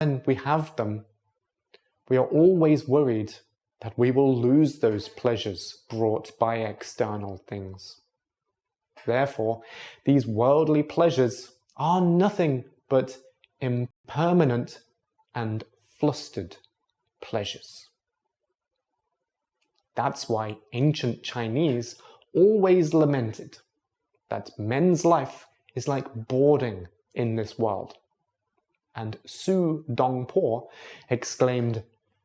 When we have them, we are always worried that we will lose those pleasures brought by external things. Therefore, these worldly pleasures are nothing but impermanent and flustered pleasures. That's why ancient Chinese always lamented that men's life is like boarding in this world. And Su Dongpo exclaimed,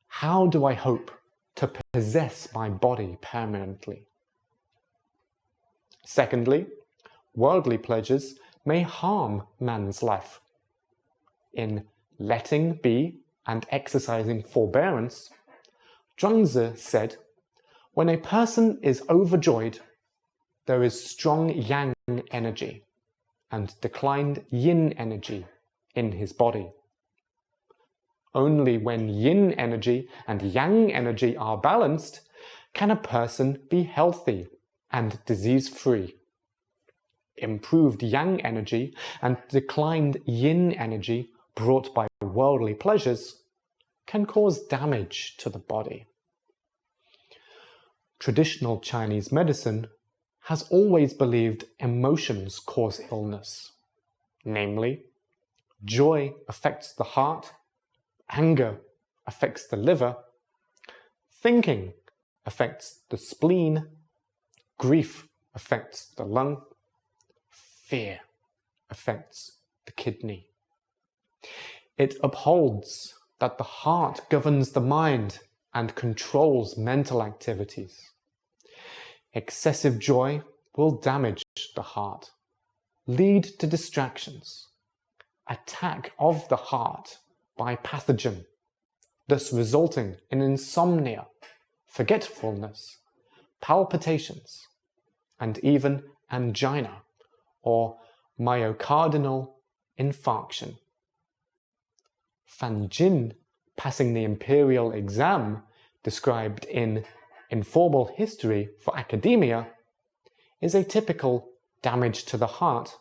"How do I hope to possess my body permanently?" Secondly, worldly pleasures may harm man's life. In letting be and exercising forbearance, Zhuangzi said, when a person is overjoyed, there is strong yang energy and declined yin energy in his body. Only when yin energy and yang energy are balanced can a person be healthy and disease-free. Improved yang energy and declined yin energy brought by worldly pleasures can cause damage to the body. Traditional Chinese medicine has always believed emotions cause illness. Namely, joy affects the heart, anger affects the liver, thinking affects the spleen, grief affects the lung, fear affects the kidney. It upholds that the heart governs the mind and controls mental activities. Excessive joy will damage the heart, lead to distractions, attack of the heart by pathogen, thus resulting in insomnia, forgetfulness, palpitations, and even angina or myocardial infarction. Fan Jin, passing the imperial exam described in Informal History for Academia, is a typical damage to the heart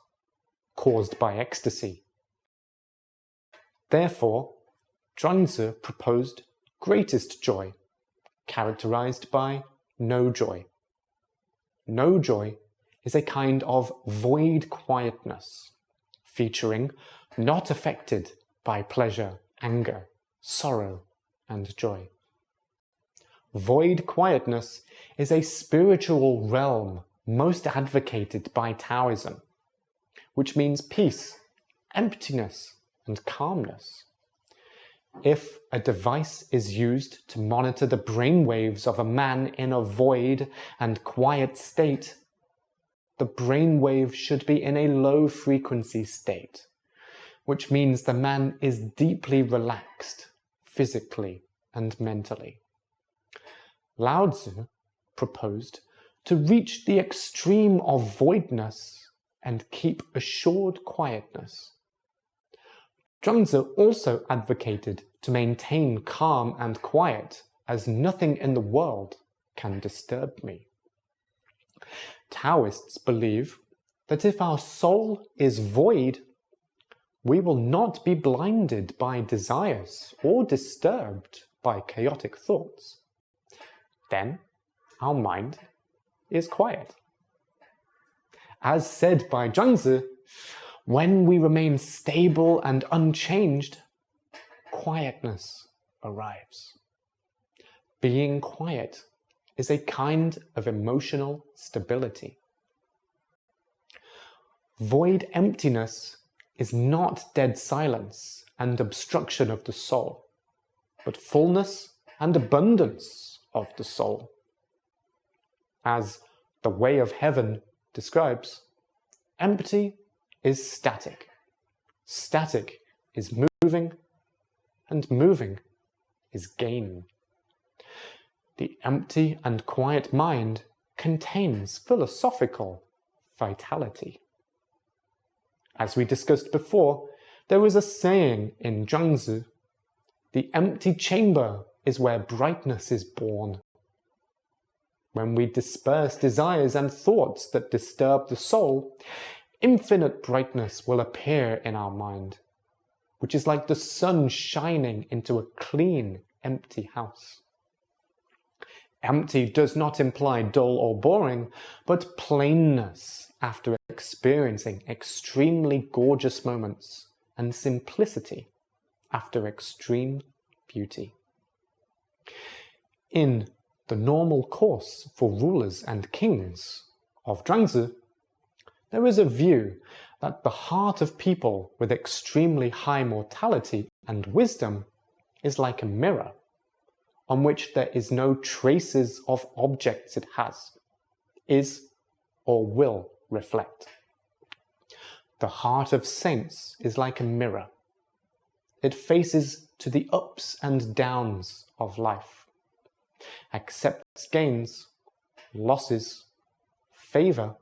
caused by ecstasy. Therefore, Zhuangzi proposed greatest joy characterized by no joy. No joy is a kind of void quietness, featuring not affected by pleasure, anger, sorrow, and joy. Void quietness is a spiritual realm most advocated by Taoism, which means peace, emptiness, and calmness. If a device is used to monitor the brainwaves of a man in a void and quiet state, the brainwave should be in a low-frequency state, which means the man is deeply relaxed, physically and mentally. Lao Tzu proposed to reach the extreme of voidness and keep assured quietness. Zhuangzi also advocated to maintain calm and quiet, as nothing in the world can disturb me. Taoists believe that if our soul is void, we will not be blinded by desires or disturbed by chaotic thoughts. Then our mind is quiet. As said by Zhuangzi, when we remain stable and unchanged, quietness arrives. Being quiet is a kind of emotional stability. Void emptiness is not dead silence and obstruction of the soul, but fullness and abundance of the soul. As the Way of Heaven describes, empty is static. Static is moving, and moving is gain. The empty and quiet mind contains philosophical vitality. As we discussed before, there is a saying in Zhuangzi, "The empty chamber is where brightness is born." When we disperse desires and thoughts that disturb the soul, infinite brightness will appear in our mind, which is like the sun shining into a clean, empty house. Empty does not imply dull or boring, but plainness after experiencing extremely gorgeous moments, and simplicity after extreme beauty. In the normal course for rulers and kings of Zhuangzi, there is a view that the heart of people with extremely high mortality and wisdom is like a mirror, on which there is no traces of objects it has, is, or will reflect. The heart of saints is like a mirror. It faces to the ups and downs of life, accepts gains, losses, favor,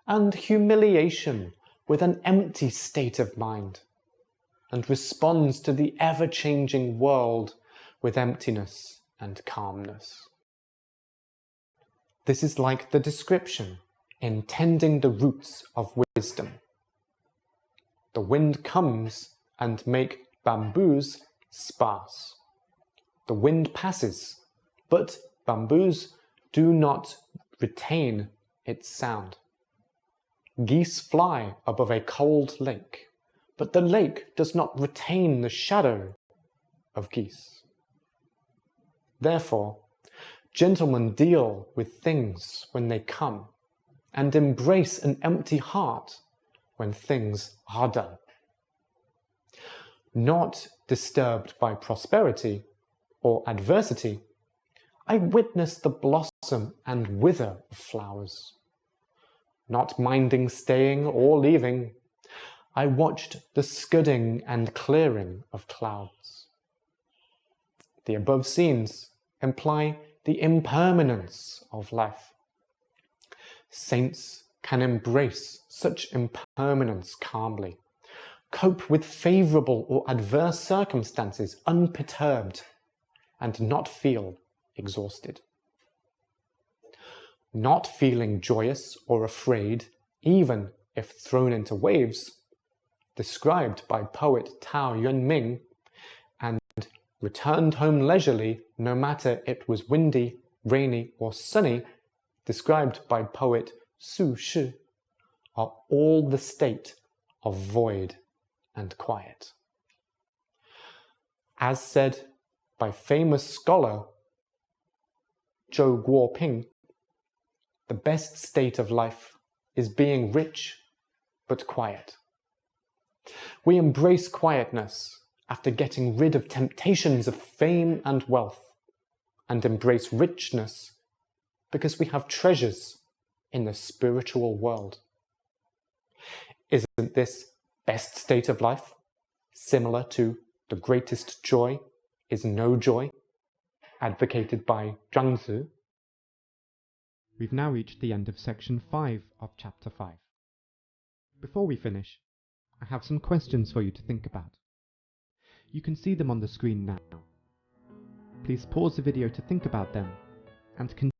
and humiliation with an empty state of mind, and responds to the ever-changing world with emptiness and calmness. This is like the description in Tending the Roots of Wisdom. The wind comes and make bamboos sparse. The wind passes, but bamboos do not retain its sound. Geese fly above a cold lake, but the lake does not retain the shadow of geese. Therefore, gentlemen deal with things when they come, and embrace an empty heart when things are done. Not disturbed by prosperity or adversity, I witness the blossom and wither of flowers. Not minding staying or leaving, I watched the scudding and clearing of clouds. The above scenes imply the impermanence of life. Saints can embrace such impermanence calmly, cope with favorable or adverse circumstances unperturbed, and not feel exhausted. Not feeling joyous or afraid, even if thrown into waves, described by poet Tao Yuanming, and returned home leisurely no matter it was windy, rainy, or sunny, described by poet Su Shi, are all the state of void and quiet. As said by famous scholar Zhou Guoping, the best state of life is being rich but quiet. We embrace quietness after getting rid of temptations of fame and wealth, and embrace richness because we have treasures in the spiritual world. Isn't this best state of life similar to the greatest joy is no joy, advocated by Zhangzi? We've now reached the end of section 5 of chapter 5. Before we finish, I have some questions for you to think about. You can see them on the screen now. Please pause the video to think about them and continue